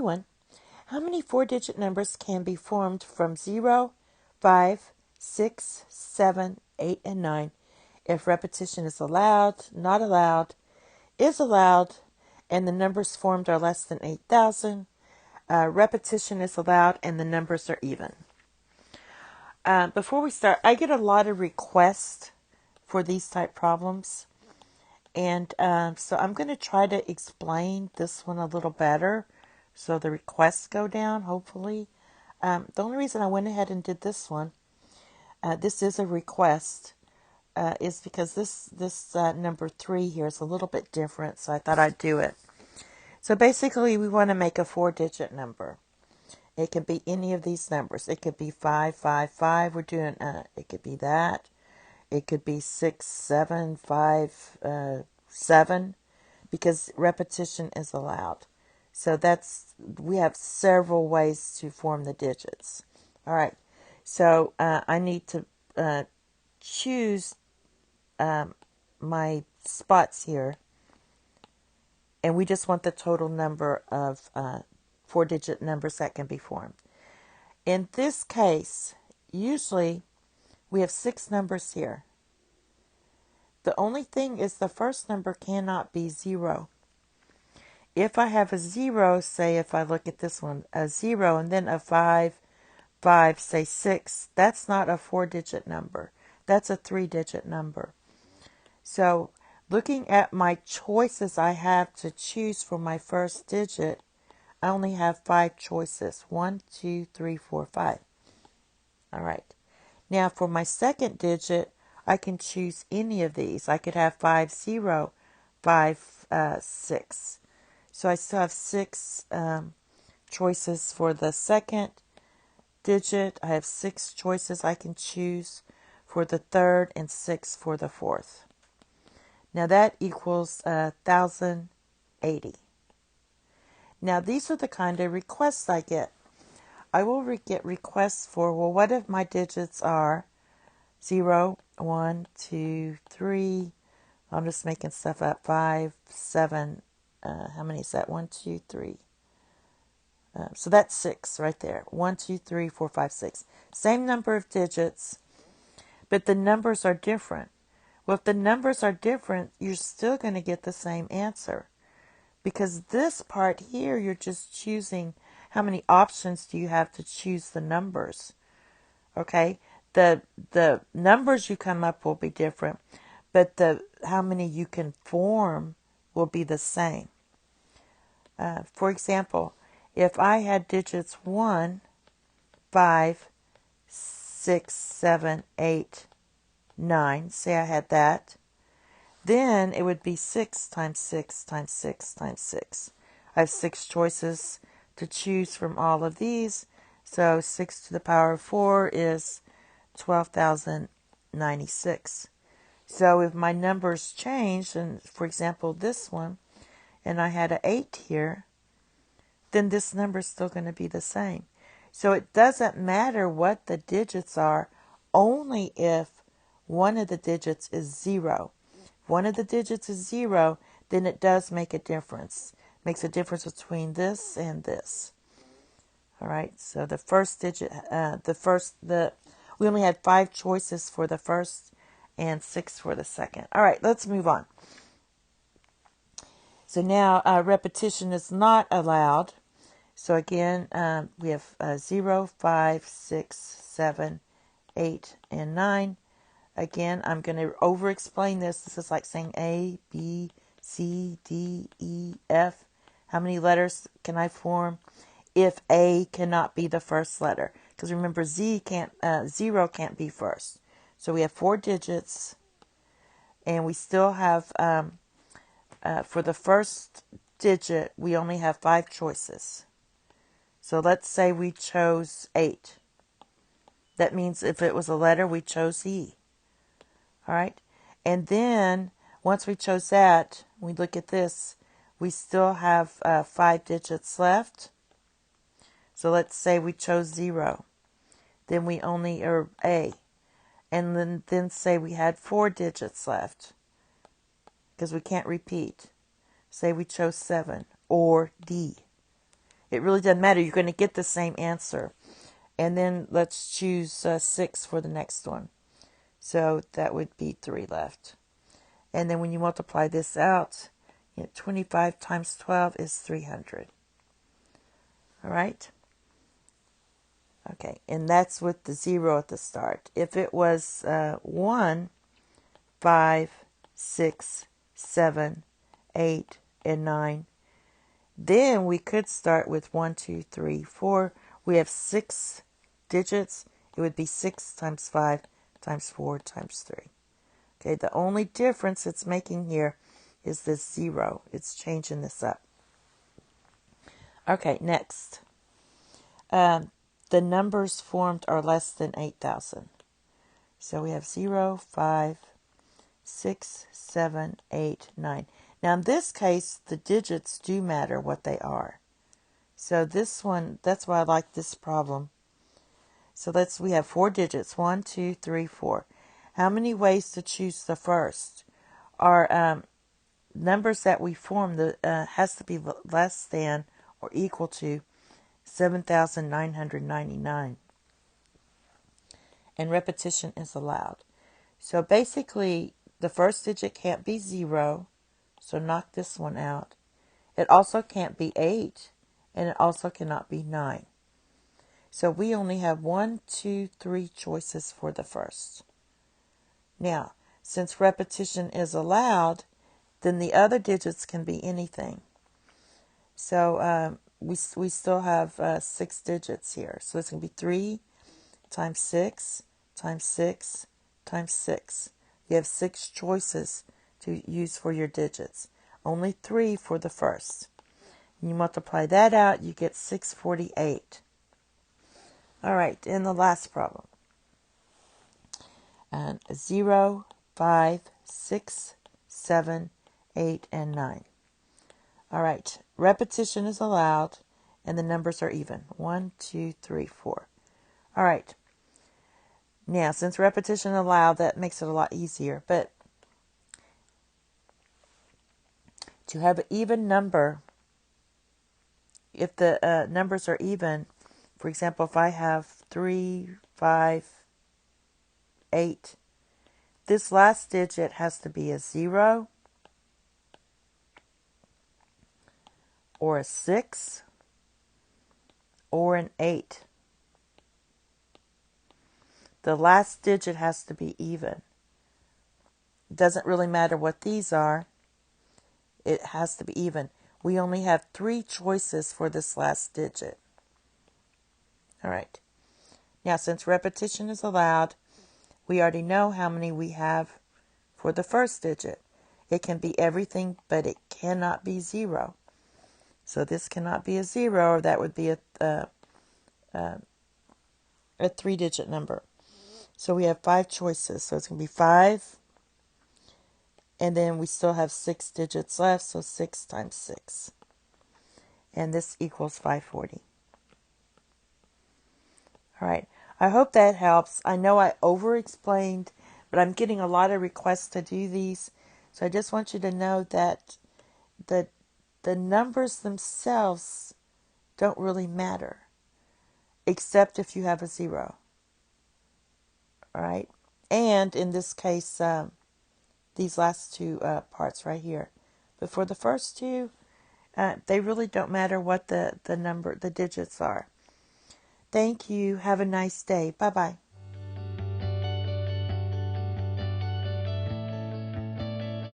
new one. How many four-digit numbers can be formed from 0, 5, 6, 7, 8, and 9 if repetition is allowed, not allowed, is allowed, and the numbers formed are less than 8,000? Repetition is allowed and the numbers are even. Before we start, I get a lot of requests for these type problems. And so I'm going to try to explain this one a little better so the requests go down, hopefully. The only reason I went ahead and did this one, this is a request, is because this number 3 here is a little bit different, so I thought I'd do it. So basically, we want to make a four-digit number. It could be any of these numbers. It could be 555. We're doing, it could be that. It could be 6, 7, 5, 7, because repetition is allowed. So we have several ways to form the digits. All right. So I need to choose my spots here. And we just want the total number of four-digit numbers that can be formed. In this case, usually we have 6 numbers here. The only thing is the first number cannot be 0. If I have a 0, say if I look at this one, a 0 and then a 5, 5, say 6, that's not a four-digit number. That's a three-digit number. So looking at my choices I have to choose for my first digit, I only have 5 choices. 1, 2, 3, 4, 5. All right. Now for my second digit, I can choose any of these. I could have 5, 0, 5, 6. So I still have 6 choices for the second digit. I have 6 choices I can choose for the third and 6 for the fourth. Now that equals 1,080. Now these are the kind of requests I get. I will get requests for, well, what if my digits are 0, 1, 2, 3, I'm just making stuff up, 5, 7, how many is that? 1, 2, 3. So that's 6 right there. 1, 2, 3, 4, 5, 6. Same number of digits, but the numbers are different. Well, if the numbers are different, you're still going to get the same answer. Because this part here, you're just choosing how many options do you have to choose the numbers. Okay? The numbers you come up will be different, but how many you can form will be the same. For example, if I had digits 1, 5, 6, 7, 8, 9, say I had that, then it would be 6 times 6 times 6 times 6. I have 6 choices to choose from all of these. So 6 to the power of 4 is 12,096. So if my numbers change, and for example this one, and I had an 8 here, then this number is still going to be the same. So it doesn't matter what the digits are, only if one of the digits is 0. If one of the digits is 0, then it does make a difference. It makes a difference between this and this. All right, so the first digit, we only had 5 choices for the first and 6 for the second. All right, let's move on. So now repetition is not allowed. So again, we have 0, 5, 6, 7, 8, and 9. Again, I'm going to over-explain this. This is like saying A, B, C, D, E, F. How many letters can I form if A cannot be the first letter? Because remember, 0 can't be first. So we have 4 digits, and we still have, for the first digit, we only have 5 choices. So let's say we chose 8. That means if it was a letter, we chose E. All right. And then once we chose that, we look at this, we still have 5 digits left. So let's say we chose 0. Then we only are A. And then say we had 4 digits left, because we can't repeat. Say we chose 7 or D. It really doesn't matter. You're going to get the same answer. And then let's choose 6 for the next one. So that would be 3 left. And then when you multiply this out, 25 times 12 is 300. All right? Okay, and that's with the 0 at the start. If it was 1, 5, 6, 7, 8, and 9, then we could start with 1, 2, 3, 4. We have 6 digits. It would be 6 times 5 times 4 times 3. Okay, the only difference it's making here is this 0. It's changing this up. Okay, next. The numbers formed are less than 8,000. So we have 0, 5, 6, 7, 8, 9. Now in this case, the digits do matter what they are. So this one, that's why I like this problem. So we have 4 digits, 1, 2, 3, 4. How many ways to choose the first? Our numbers that we form has to be less than or equal to 7,999. And repetition is allowed. So basically, the first digit can't be 0, so knock this one out. It also can't be 8, and it also cannot be 9. So we only have 1, 2, 3 choices for the first. Now, since repetition is allowed, then the other digits can be anything. So we still have 6 digits here. So it's going to be 3 times 6 times 6 times 6. You have 6 choices to use for your digits. Only 3 for the first. When you multiply that out, you get 648. All right, in the last problem. 0, 5, 6, 7, 8, and 9. All right, repetition is allowed, and the numbers are even. 1, 2, 3, 4. All right. Now, since repetition is allowed, that makes it a lot easier. But to have an even number, if the numbers are even, for example, if I have 3, 5, 8, this last digit has to be a 0 or a 6 or an 8. The last digit has to be even. It doesn't really matter what these are. It has to be even. We only have 3 choices for this last digit. All right. Now, since repetition is allowed, we already know how many we have for the first digit. It can be everything, but it cannot be 0. So this cannot be a 0, or that would be a 3-digit number. So we have 5 choices. So it's going to be 5, and then we still have 6 digits left, so 6 times 6. And this equals 540. All right. I hope that helps. I know I over-explained, but I'm getting a lot of requests to do these. So I just want you to know that the numbers themselves don't really matter, except if you have a 0. All right. And in this case, these last 2 parts right here. But for the first 2, they really don't matter what the digits are. Thank you. Have a nice day. Bye-bye.